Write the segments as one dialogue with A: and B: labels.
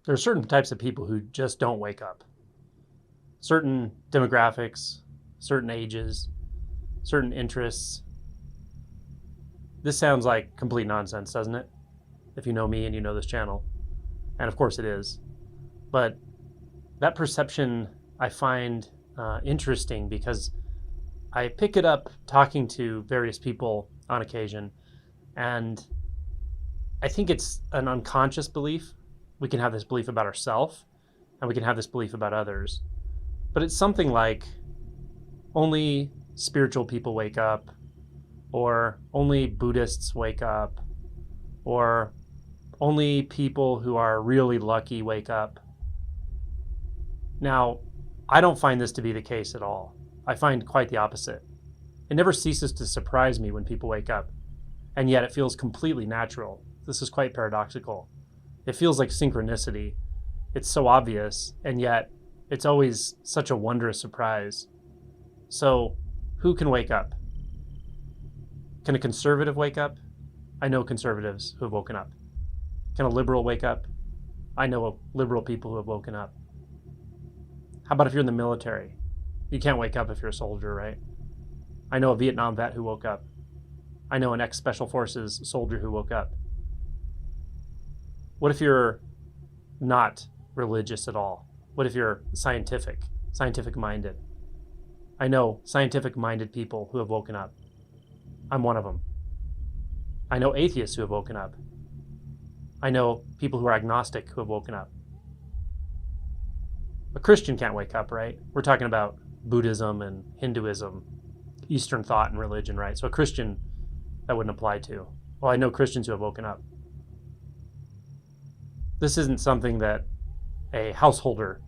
A: There are certain types of people who just don't wake up. Certain demographics, certain ages, certain interests. This sounds like complete nonsense, doesn't it? If you know me and you know this channel. And of course it is. But that perception I find interesting because I pick it up talking to various people on occasion, and I think it's an unconscious belief. We can have this belief about ourselves, and we can have this belief about others. But it's something like only spiritual people wake up, or only Buddhists wake up, or only people who are really lucky wake up. Now, I don't find this to be the case at all. I find quite the opposite. It never ceases to surprise me when people wake up, and yet it feels completely natural. This is quite paradoxical. It feels like synchronicity. It's so obvious, and yet it's always such a wondrous surprise. So, who can wake up? Can a conservative wake up? I know conservatives who have woken up. Can a liberal wake up? I know liberal people who have woken up. How about if you're in the military? You can't wake up if you're a soldier, right? I know a Vietnam vet who woke up. I know an ex-Special Forces soldier who woke up. What if you're not religious at all? What if you're scientific-minded? I know scientific-minded people who have woken up. I'm one of them. I know atheists who have woken up. I know people who are agnostic who have woken up. A Christian can't wake up, right? We're talking about Buddhism and Hinduism, Eastern thought and religion, right? So a Christian, that wouldn't apply to. Well, I know Christians who have woken up. This isn't something that a householder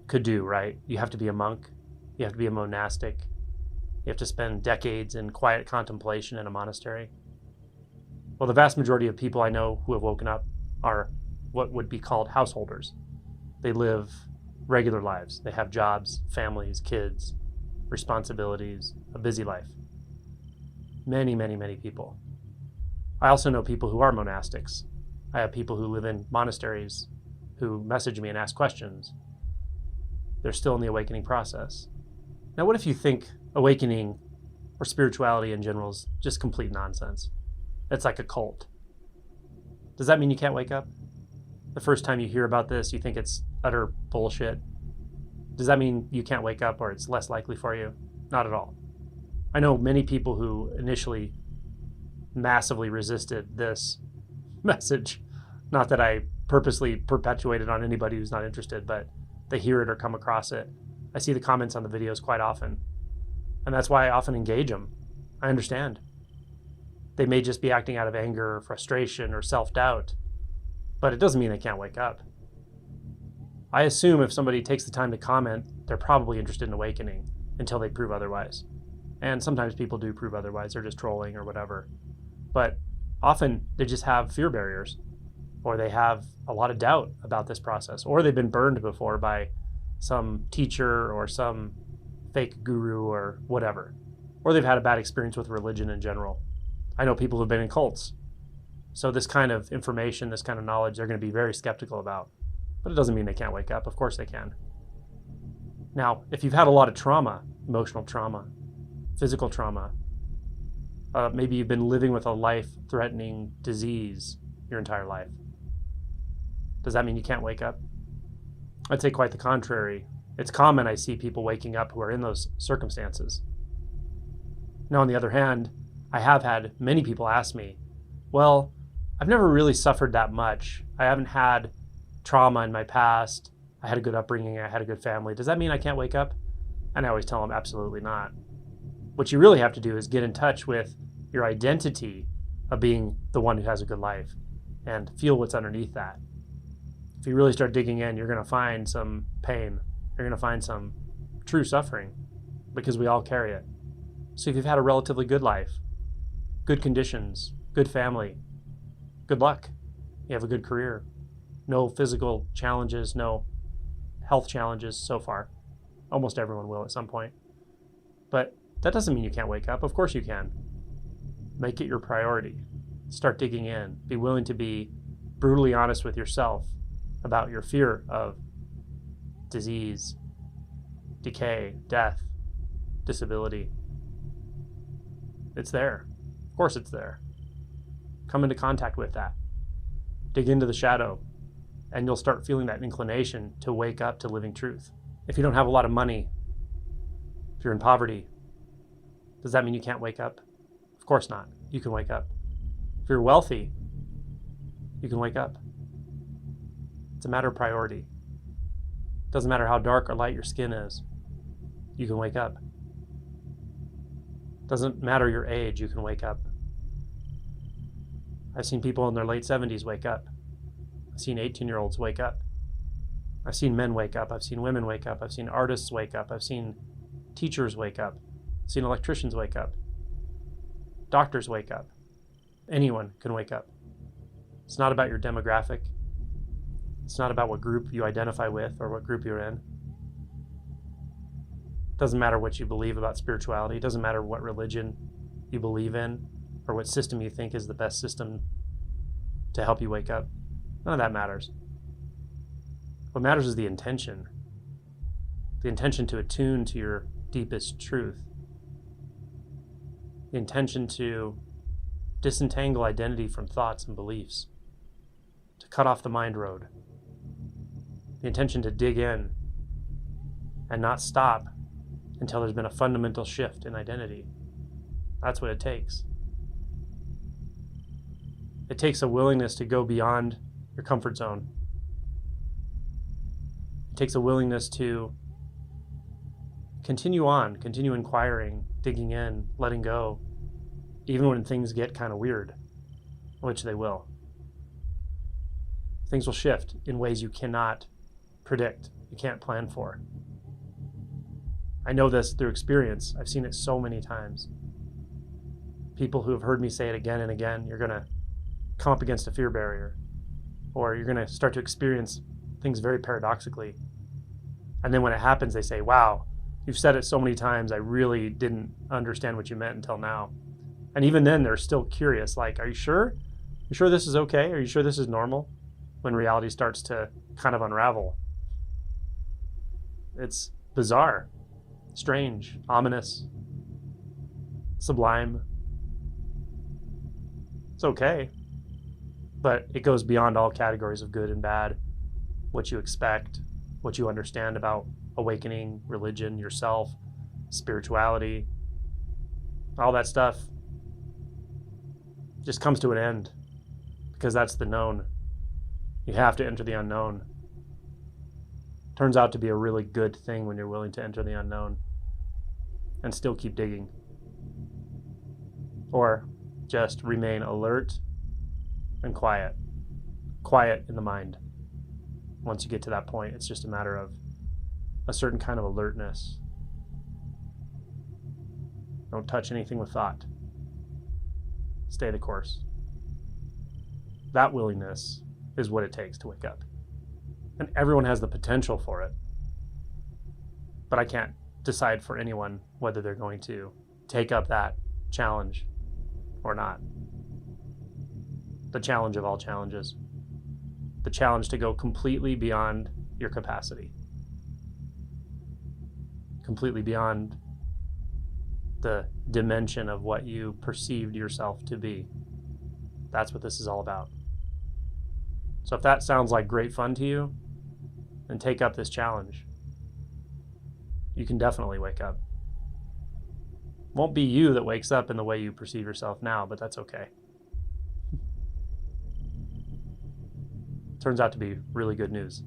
A: could do, right? You have to be a monk. You have to be a monastic. You have to spend decades in quiet contemplation in a monastery. Well, the vast majority of people I know who have woken up are what would be called householders. They live regular lives. They have jobs, families, kids, responsibilities, a busy life. Many, many, many people. I also know people who are monastics. I have people who live in monasteries who message me and ask questions. They're still in the awakening process. Now, what if you think awakening or spirituality in general is just complete nonsense? It's like a cult. Does that mean you can't wake up? The first time you hear about this, you think it's utter bullshit. Does that mean you can't wake up or it's less likely for you? Not at all. I know many people who initially massively resisted this message. Not that I purposely perpetuate it on anybody who's not interested, but they hear it or come across it. I see the comments on the videos quite often. And that's why I often engage them. I understand. They may just be acting out of anger or frustration or self-doubt, but it doesn't mean they can't wake up. I assume if somebody takes the time to comment, they're probably interested in awakening until they prove otherwise. And sometimes people do prove otherwise, they're just trolling or whatever. But often they just have fear barriers, or they have a lot of doubt about this process, or they've been burned before by some teacher or some fake guru or whatever, or they've had a bad experience with religion in general. I know people who've been in cults. So this kind of information, this kind of knowledge, they're going to be very skeptical about. But it doesn't mean they can't wake up. Of course they can. Now, if you've had a lot of trauma, emotional trauma, physical trauma, maybe you've been living with a life-threatening disease your entire life, does that mean you can't wake up? I'd say quite the contrary. It's common I see people waking up who are in those circumstances. Now, on the other hand, I have had many people ask me, well, I've never really suffered that much. I haven't had trauma in my past. I had a good upbringing. I had a good family. Does that mean I can't wake up? And I always tell them absolutely not. What you really have to do is get in touch with your identity of being the one who has a good life and feel what's underneath that. If you really start digging in, you're going to find some pain. You're going to find some true suffering because we all carry it. So if you've had a relatively good life, good conditions, good family, good luck, you have a good career, no physical challenges, no health challenges so far. Almost everyone will at some point. But that doesn't mean you can't wake up. Of course you can. Make it your priority. Start digging in. Be willing to be brutally honest with yourself about your fear of disease, decay, death, disability. It's there. Of course it's there. Come into contact with that. Dig into the shadow, and you'll start feeling that inclination to wake up to living truth. If you don't have a lot of money, if you're in poverty, does that mean you can't wake up? Of course not. You can wake up. If you're wealthy, you can wake up. It's a matter of priority. It doesn't matter how dark or light your skin is. You can wake up. It doesn't matter your age, you can wake up. I've seen people in their late 70s wake up. I've seen 18-year-olds wake up. I've seen men wake up. I've seen women wake up. I've seen artists wake up. I've seen teachers wake up. I've seen electricians wake up. Doctors wake up. Anyone can wake up. It's not about your demographic. It's not about what group you identify with or what group you're in. It doesn't matter what you believe about spirituality. It doesn't matter what religion you believe in or what system you think is the best system to help you wake up. None of that matters. What matters is the intention. The intention to attune to your deepest truth. The intention to disentangle identity from thoughts and beliefs. To cut off the mind road. The intention to dig in and not stop until there's been a fundamental shift in identity. That's what it takes. It takes a willingness to go beyond your comfort zone. It takes a willingness to continue on, continue inquiring, digging in, letting go, even when things get kind of weird, which they will. Things will shift in ways you cannot predict, you can't plan for. I know this through experience. I've seen it so many times. People who have heard me say it again and again, you're going to come up against a fear barrier, or you're going to start to experience things very paradoxically. And then when it happens, they say, wow, you've said it so many times, I really didn't understand what you meant until now. And even then, they're still curious, like, are you sure? You sure this is okay? Are you sure this is normal? When reality starts to kind of unravel. It's bizarre, strange, ominous, sublime. It's okay, but it goes beyond all categories of good and bad, what you expect, what you understand about awakening, religion, yourself, spirituality, all that stuff just comes to an end because that's the known. You have to enter the unknown. Turns out to be a really good thing when you're willing to enter the unknown and still keep digging. Or just remain alert and quiet. Quiet in the mind. Once you get to that point, it's just a matter of a certain kind of alertness. Don't touch anything with thought. Stay the course. That willingness is what it takes to wake up. And everyone has the potential for it. But I can't decide for anyone whether they're going to take up that challenge or not. The challenge of all challenges. The challenge to go completely beyond your capacity. Completely beyond the dimension of what you perceived yourself to be. That's what this is all about. So if that sounds like great fun to you, then take up this challenge. You can definitely wake up. Won't be you that wakes up in the way you perceive yourself now, but that's okay. Turns out to be really good news.